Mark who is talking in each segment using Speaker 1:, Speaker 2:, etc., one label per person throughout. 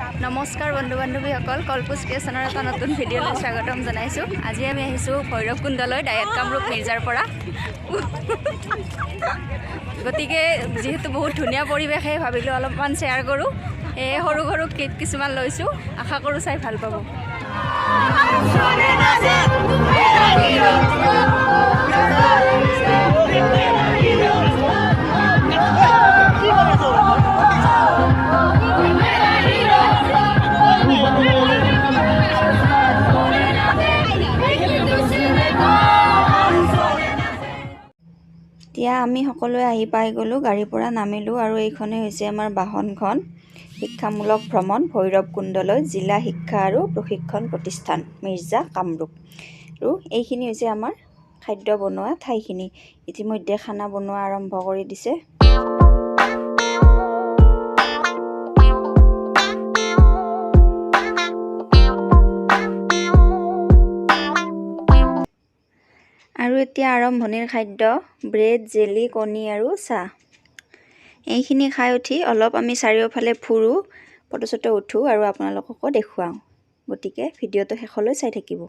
Speaker 1: নমস্কাৰ বন্ধু বান্ধৱীসকল, কল্পোজ ক্ৰিয়েশ্যনৰ এটা নতুন ভিডিঅ'লৈ স্বাগতম জনাইছোঁ। আজি আমি আহিছোঁ ভৈৰৱকুণ্ডলৈ ডায়েট কামৰূপ মিৰ্জাৰ পৰা। গতিকে যিহেতু বহুত ধুনীয়া পৰিৱেশে ভাবিলোঁ অলপমান শ্বেয়াৰ কৰোঁ। সেয়ে সৰু সৰু ক্লিপ কিছুমান লৈছোঁ, আশা কৰোঁ চাই ভাল পাব। এতিয়া আমি সকলোৱে আহি পাই গ'লোঁ, গাড়ীৰ পৰা নামিলোঁ আৰু এইখনেই হৈছে আমাৰ বাহনখন। শিক্ষামূলক ভ্ৰমণ ভৈৰৱকুণ্ডলৈ, জিলা শিক্ষা আৰু প্ৰশিক্ষণ প্ৰতিষ্ঠান মিৰ্জা কামৰূপ। আৰু এইখিনি হৈছে আমাৰ খাদ্য বনোৱা ঠাইখিনি। ইতিমধ্যে খানা বনোৱা আৰম্ভ কৰি দিছে। আৰু এতিয়া আৰম্ভণিৰ খাদ্য ব্ৰেড, জেলি, কণী আৰু চাহ। এইখিনি খাই উঠি অলপ আমি চাৰিওফালে ফুৰোঁ, ফটো চটো উঠোঁ আৰু আপোনালোককো দেখুৱাওঁ। গতিকে ভিডিঅ'টো শেষলৈ চাই থাকিব।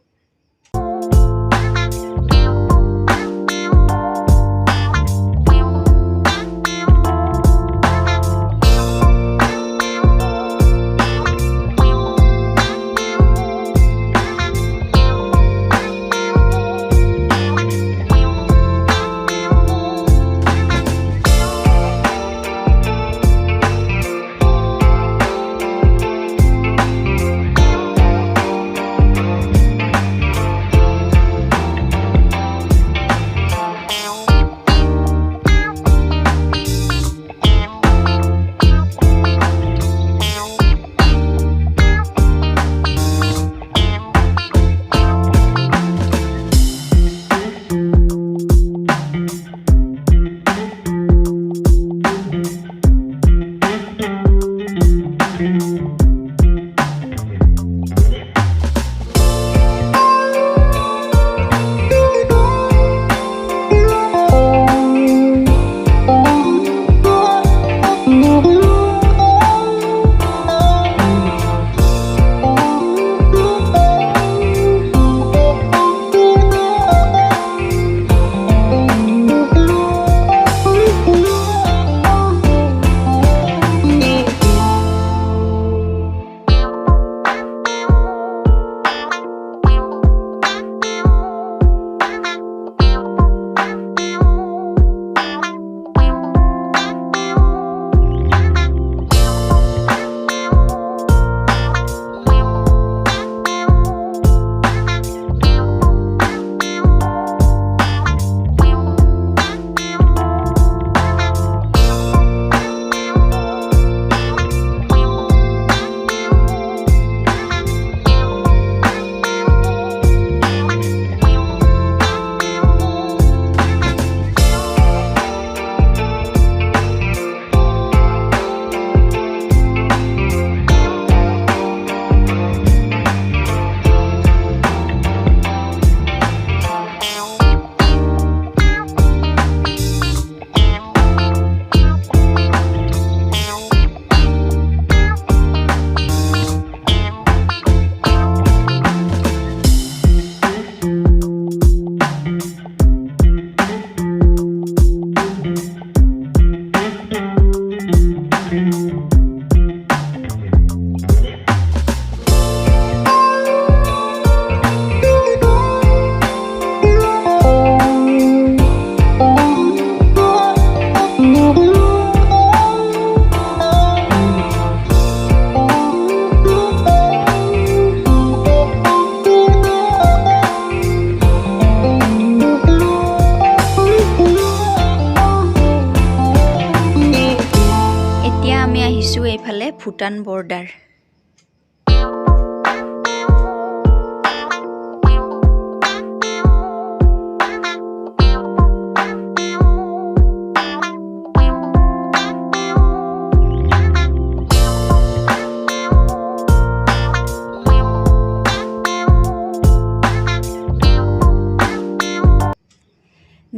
Speaker 1: এইফালে ভূটান বৰ্ডাৰ।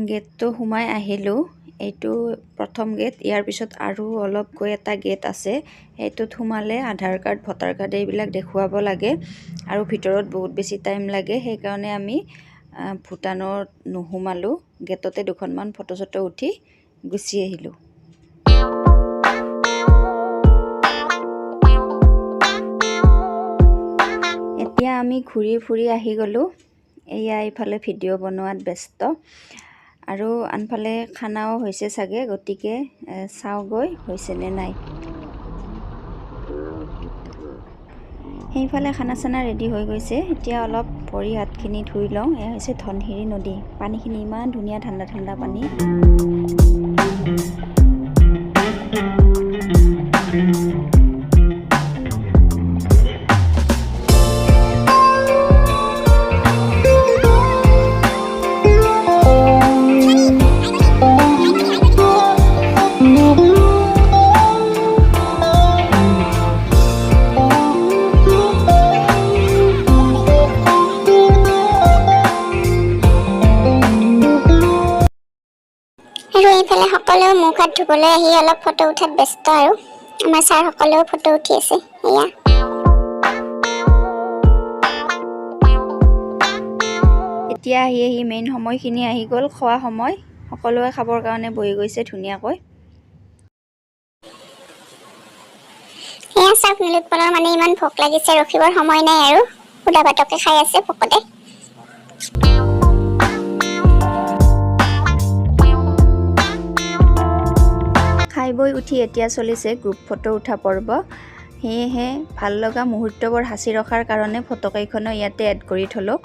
Speaker 1: গেটটো সোমাই আহিলোঁ। এইটো প্ৰথম গেট। ইয়াৰ পিছত আৰু অলপ গৈ এটা গেট আছে, সেইটোত সোমালে আধাৰ কাৰ্ড ভোটাৰ কাৰ্ড এইবিলাক দেখুৱাব লাগে আৰু ভিতৰত বহুত বেছি টাইম লাগে। সেইকাৰণে আমি ভূটানত নোসোমালোঁ, গেটতে দুখনমান ফটো চটো উঠি গুচি আহিলোঁ। এতিয়া আমি ঘূৰি ফুৰি আহি গ'লোঁ। এয়া এইফালে ভিডিঅ' বনোৱাত ব্যস্ত আৰু আনফালে খানাও হৈছে চাগে, গতিকে চাওঁগৈ হৈছেনে নাই। সেইফালে খানা চানা ৰেডি হৈ গৈছে। এতিয়া অলপ ভৰি হাতখিনি ধুই লওঁ। এয়া হৈছে ধনশিৰি নদী। পানীখিনি ইমান ধুনীয়া, ঠাণ্ডা ঠাণ্ডা পানী।
Speaker 2: আৰু এইফালে সকলোৱে মুখ হাত ধুবলৈ আহি অলপ ফটো উঠাত ব্যস্ত আৰু আমাৰ ছাৰ সকলেও ফটো উঠি আছে। এয়া
Speaker 1: এতিয়া আহি মেইন সময়খিনি আহি গ'ল, খোৱা সময়। সকলোৱে খাবৰ কাৰণে বহি গৈছে ধুনীয়াকৈ।
Speaker 2: এয়া চাওক, নীলোৎপলৰ মানে ইমান ভোক লাগিছে, ৰখিবৰ সময় নাই আৰু সুদা ভাতকে খাই আছে ভোকতে।
Speaker 1: খাই বৈ উঠি এতিয়া চলিছে গ্ৰুপ ফটো উঠা পৰ্ব। সেয়েহে ভাল লগা মুহূৰ্তবোৰ সাঁচি ৰখাৰ কাৰণে ফটোকেইখনো ইয়াতে এড কৰি থলোঁ।